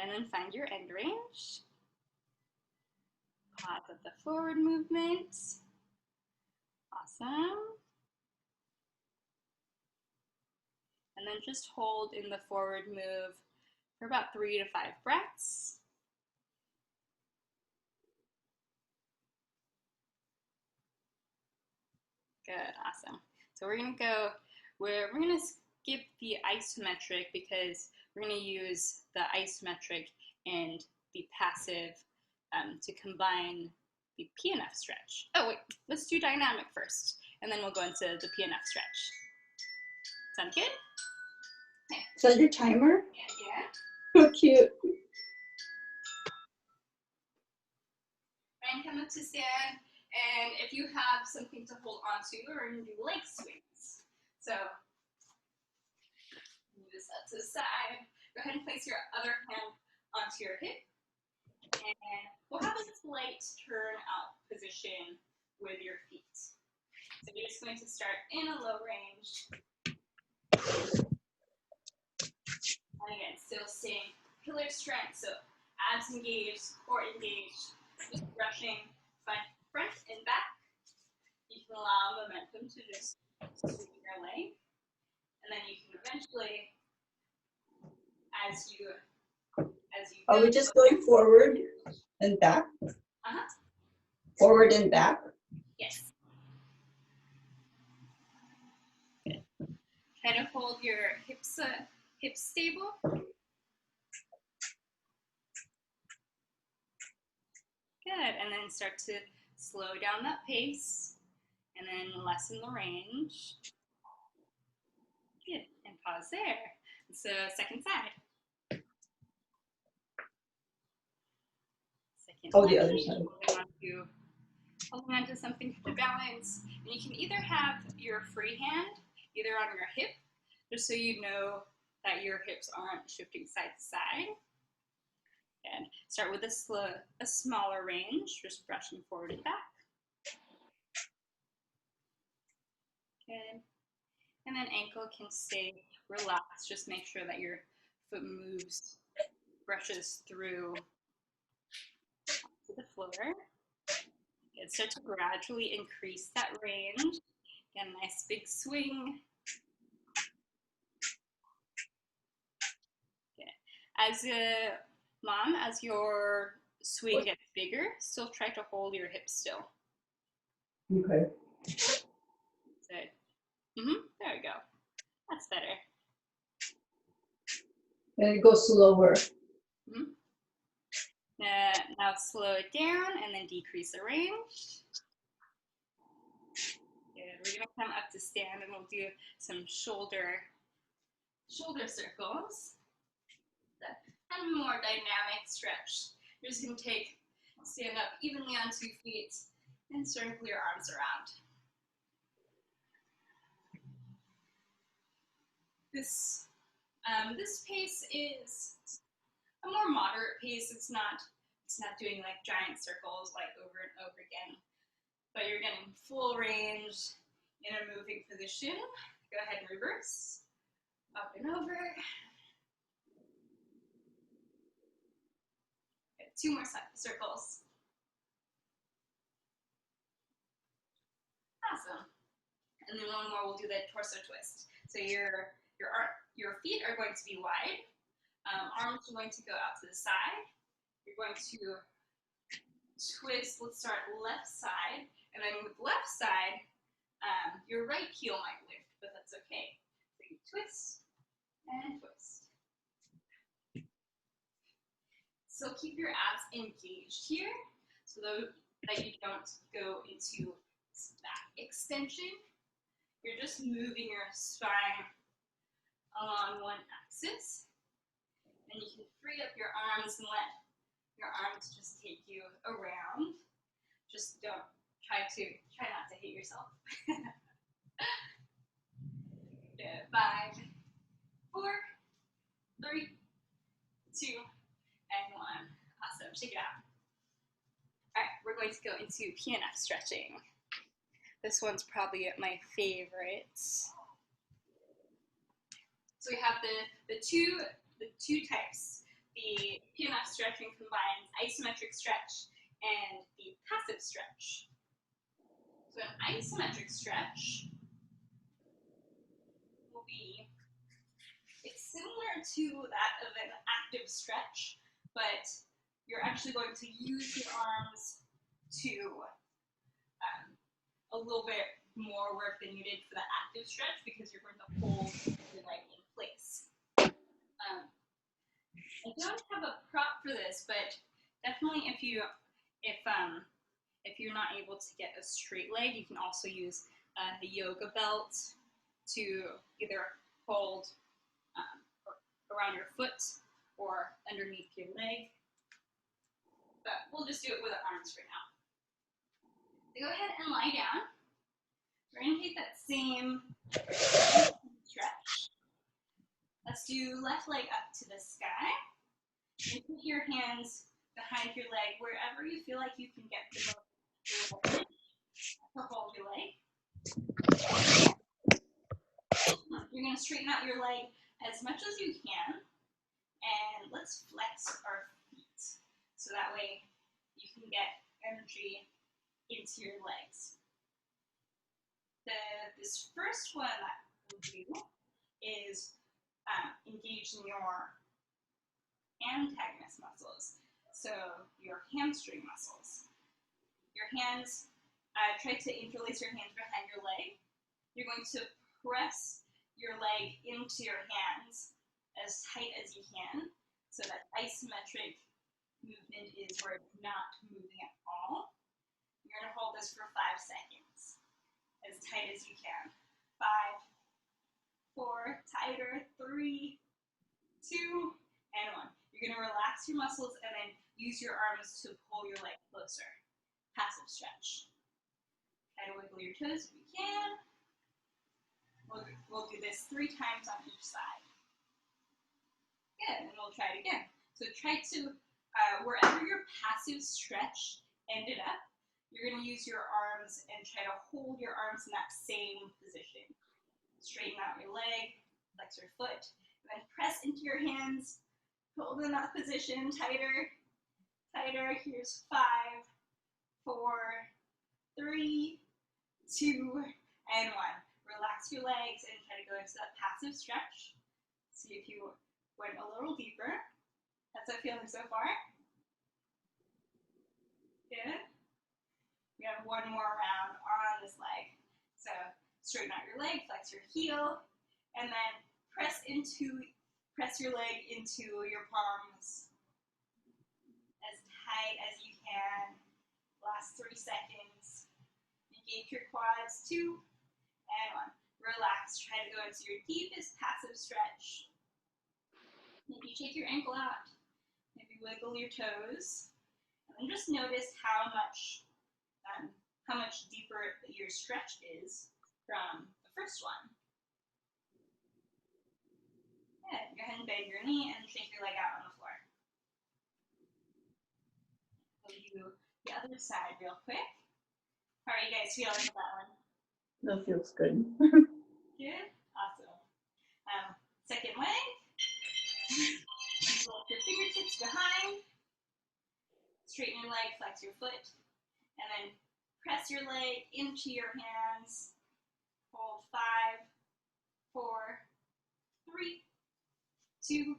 And then find your end range. Pause at the forward movement. Awesome. And then just hold in the forward move for about 3 to 5 breaths. Good, awesome. So we're gonna skip the isometric because we're gonna use the isometric and the passive to combine the PNF stretch. Oh wait, let's do dynamic first, and then we'll go into the PNF stretch. Sound good? Okay. Is that your timer? Yeah. So cute. And come up to stand, and if you have something to hold onto, we're gonna do leg swings. So move this up to the side. Go ahead and place your other hand onto your hip, and we'll have a slight turn out position with your feet. So you're just going to start in a low range. And again, still staying pillar strength, so abs engaged, core engaged, just brushing front and back. You can allow momentum to just sweep your leg, and then you can eventually, as you Are we just going forward and back? Uh-huh. Forward and back? Yes. Good. Try to hold your hips stable. Good, and then start to slow down that pace, and then lessen the range. Good, and pause there. So second side. Second Oh, the leg, other side. holding on to something to balance. And you can either have your free hand either on your hip, just so you know that your hips aren't shifting side to side. And start with a smaller range, just brushing forward and back. Good. And then ankle can stay relaxed. Just make sure that your foot moves, brushes through to the floor. Good. Start to gradually increase that range. Get a nice big swing. Good. As a mom, as your swing gets bigger, still try to hold your hips still. Okay. Good. There we go. That's better. And it goes slower. Now slow it down and then decrease the range. Good. We're going to come up to stand and we'll do some shoulder circles. Kind of more dynamic stretch. You're just going to stand up evenly on 2 feet and circle your arms around. This pace is a more moderate pace. It's not doing like giant circles like over and over again, but you're getting full range in a moving position. Go ahead and reverse, up and over. Okay, 2 more circles. Awesome. And then 1 more, we'll do the torso twist. So your feet are going to be wide. Arms are going to go out to the side. You're going to twist. Let's start left side. And then with left side, your right heel might lift, but that's okay. So you twist and twist. So keep your abs engaged here so that you don't go into back extension. You're just moving your spine along one axis. And you can free up your arms and let your arms just take you around. Just try not to hate yourself. Good. 5, 4, 3, 2, and 1. Awesome. Shake it out. All right, we're going to go into PNF stretching. This one's probably my favorite. So we have the two types. The PNF stretching combines isometric stretch and the passive stretch. So an isometric stretch will be, it's similar to that of an active stretch, but you're actually going to use your arms to a little bit more work than you did for the active stretch because you're going to hold your leg in place. I don't have a prop for this, but definitely if you're not able to get a straight leg, you can also use the yoga belt to either hold around your foot or underneath your leg. But we'll just do it with our arms for now. So go ahead and lie down. We're going to take that same stretch. Let's do left leg up to the sky. And put your hands behind your leg wherever you feel like you can get the most to hold your leg. You're going to straighten out your leg as much as you can. And let's flex our feet. So that way you can get energy into your legs. This first one that we'll do is engaging your antagonist muscles. So your hamstring muscles. Your hands, try to interlace your hands behind your leg. You're going to press your leg into your hands as tight as you can. So that isometric movement is where it's not moving at all. You're going to hold this for 5 seconds, as tight as you can. 5, 4, tighter, 3, 2, and 1. You're going to relax your muscles and then use your arms to pull your leg closer. Passive stretch. Try to wiggle your toes if you can. We'll do this 3 times on each side. Good, and we'll try it again. So try to, wherever your passive stretch ended up, you're going to use your arms and try to hold your arms in that same position. Straighten out your leg, flex your foot, and then press into your hands. Hold in that position, tighter, tighter. Here's 5, 4, 3, 2, and 1. Relax your legs and try to go into that passive stretch. See if you went a little deeper. How's that feeling so far? Good. We have one more round on this leg. So straighten out your leg, flex your heel, and then press your leg into your palms as tight as you can. Last 3 seconds. Engage your quads, 2, and 1. Relax. Try to go into your deepest passive stretch. Maybe shake your ankle out. Maybe wiggle your toes. And then just notice how much deeper your stretch is from the first one. Good. Go ahead and bend your knee and shake your leg out on the floor. We'll do the other side real quick. How are you guys feeling with that one? That feels good. Good? Awesome. Second leg. Lift your fingertips behind. Straighten your leg, flex your foot. And then press your leg into your hands. Hold 5, 4, 3, 2, and 1.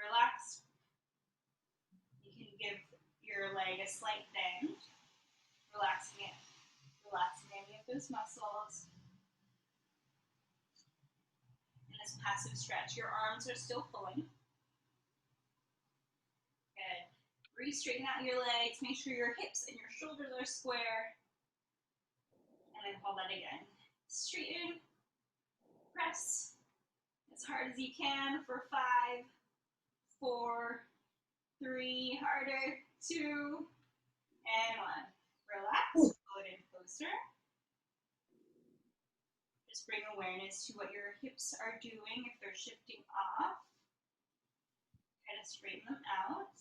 Relax. You can give your leg a slight bend. Relaxing any of those muscles. In this passive stretch, your arms are still pulling. Good. Re-straighten out your legs. Make sure your hips and your shoulders are square. And then hold that again. Straighten. Press as hard as you can for 5, 4, 3, harder, 2, and 1. Relax. Pull it in closer. Just bring awareness to what your hips are doing if they're shifting off. Kind of straighten them out.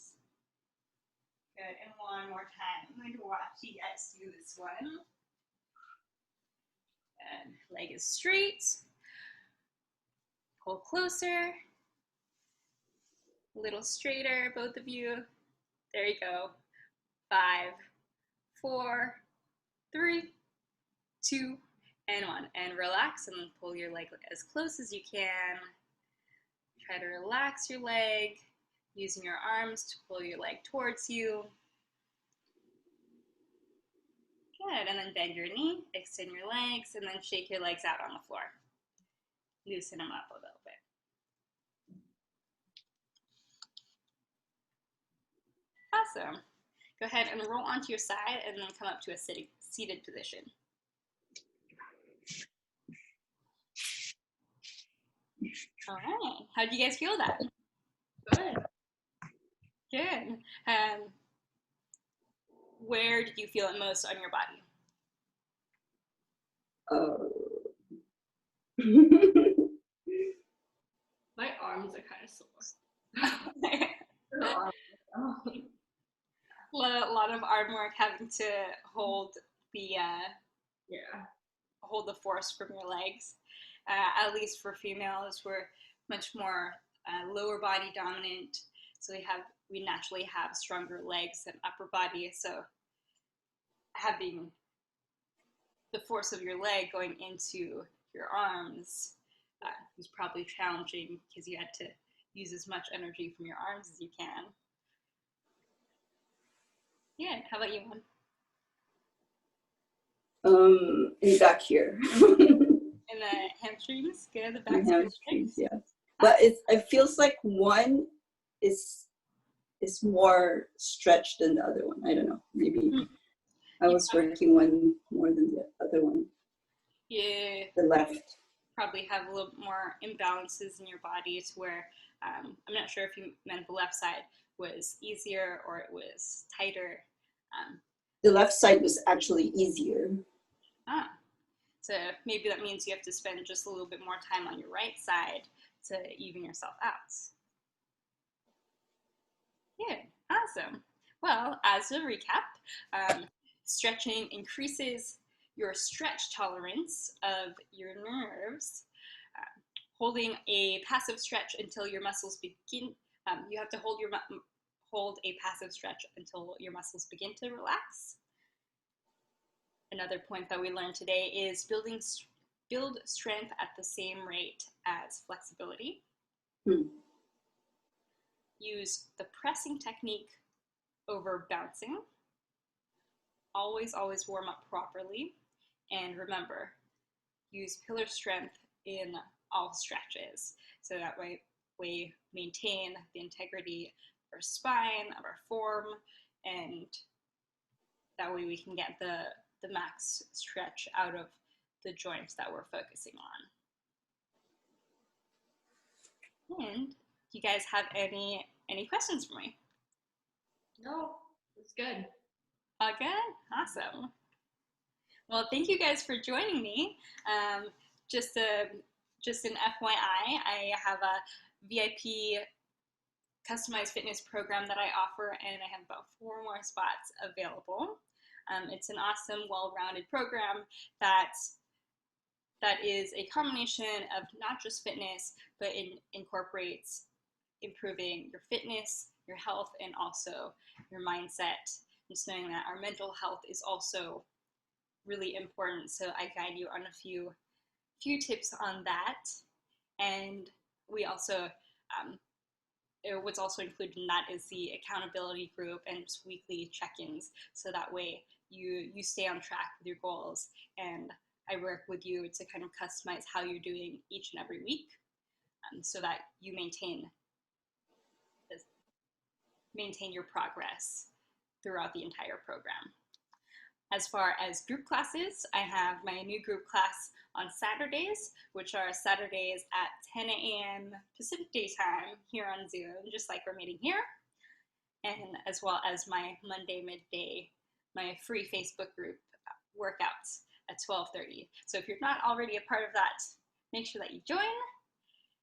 Good, and one more time. I'm going to watch you guys do this one. Good. Leg is straight. Pull closer. A little straighter, both of you. There you go. 5, 4, 3, 2, and 1. And relax and pull your leg as close as you can. Try to relax your leg, using your arms to pull your leg towards you. Good, and then bend your knee, extend your legs, and then shake your legs out on the floor. Loosen them up a little bit. Awesome. Go ahead and roll onto your side and then come up to a seated position. All right. How do you guys feel that? Good. Good. Where did you feel it most on your body? My arms are kind of sore. A lot of arm work, having to hold the hold the force from your legs. At least for females, we're much more lower body dominant, so we naturally have stronger legs than upper body. So having the force of your leg going into your arms was probably challenging because you had to use as much energy from your arms as you can. Yeah, how about you, Mom? In back here. In the hamstrings, good. The back hamstrings, yeah. But it feels like one is more stretched than the other one. I don't know. Maybe I was working one more than the other one. Yeah. The left. Probably have a little more imbalances in your body to where I'm not sure if you meant the left side was easier or it was tighter. The left side was actually easier. So maybe that means you have to spend just a little bit more time on your right side to even yourself out. Yeah, awesome. Well, as a recap, stretching increases your stretch tolerance of your nerves. Holding a passive stretch until your muscles begin, you have to hold a passive stretch until your muscles begin to relax. Another point that we learned today is build strength at the same rate as flexibility. Use the pressing technique over bouncing. Always warm up properly. And remember, use pillar strength in all stretches. So that way we maintain the integrity of our spine, of our form, and that way we can get the max stretch out of the joints that we're focusing on. And do you guys have any questions for me? No, it's good. All good? Awesome. Well, thank you guys for joining me. Just an FYI, I have a VIP customized fitness program that I offer, and I have about 4 more spots available. It's an awesome, well-rounded program that is a combination of not just fitness, but it incorporates improving your fitness, your health, and also your mindset. Just knowing that our mental health is also really important. So I guide you on a few tips on that. And we also, what's also included in that is the accountability group and just weekly check-ins. So that way you stay on track with your goals, and I work with you to kind of customize how you're doing each and every week, so that you maintain your progress throughout the entire program. As far as group classes, I have my new group class on Saturdays, which are Saturdays at 10 a.m. Pacific Daytime here on Zoom, just like we're meeting here. And as well as my Monday midday, my free Facebook group workouts at 12:30. So if you're not already a part of that, make sure that you join.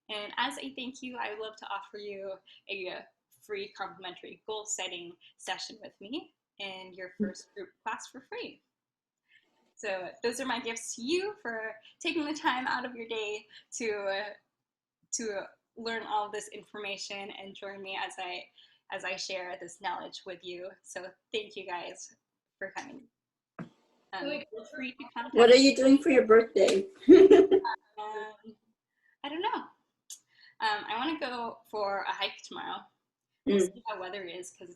And as a thank you, I would love to offer you a free complimentary goal setting session with me and your first group class for free. So those are my gifts to you for taking the time out of your day to learn all of this information and join me as I share this knowledge with you. So thank you guys for coming. Feel free to contact What are you doing for your birthday? I don't know. I want to go for a hike tomorrow. We'll see how weather is, because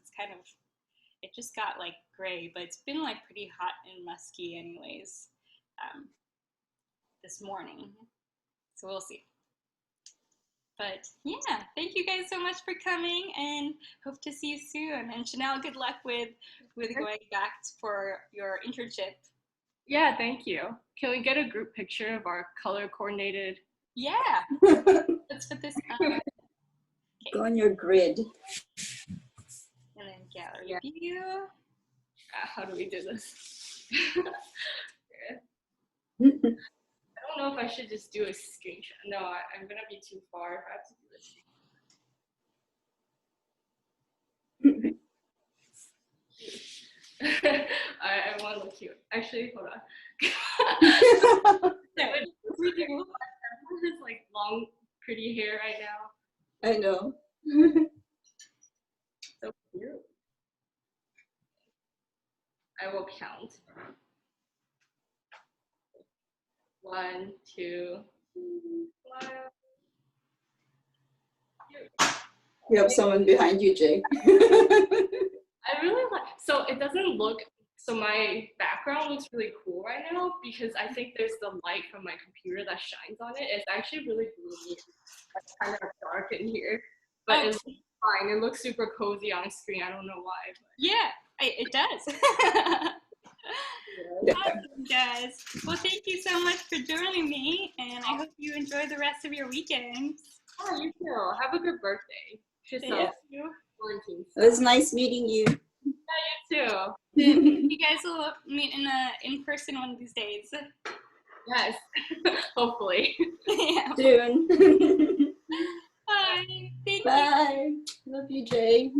it just got like gray, but it's been like pretty hot and musky anyways this morning. So we'll see. But yeah, thank you guys so much for coming, and hope to see you soon. And Chanel, good luck with going back for your internship. Yeah, thank you. Can we get a group picture of our color coordinated? Yeah. Let's put this on. Go on your grid. And then gallery view. How do we do this? I don't know if I should just do a screenshot. No, I'm gonna be too far if I have to do this. I want to look cute. Actually, hold on. We do. This like long, pretty hair right now. I know. So cute. I will count. 1, 2, 3, 4. You have someone behind you, Jay. I really like, so it doesn't look, so my background looks really cool right now because I think there's the light from my computer that shines on it. It's actually really gloomy. It's kind of dark in here, but it's fine. It looks super cozy on screen. I don't know why. But. Yeah, it does. Yeah. Awesome, guys. Well, thank you so much for joining me, and I hope you enjoy the rest of your weekend. Oh, you too. Have a good birthday. Thank you. It was nice meeting you. Yeah, you too. You guys will meet in person one of these days. Yes, hopefully. Yeah. Soon. Bye. Thank you. Bye. Love you, Jay.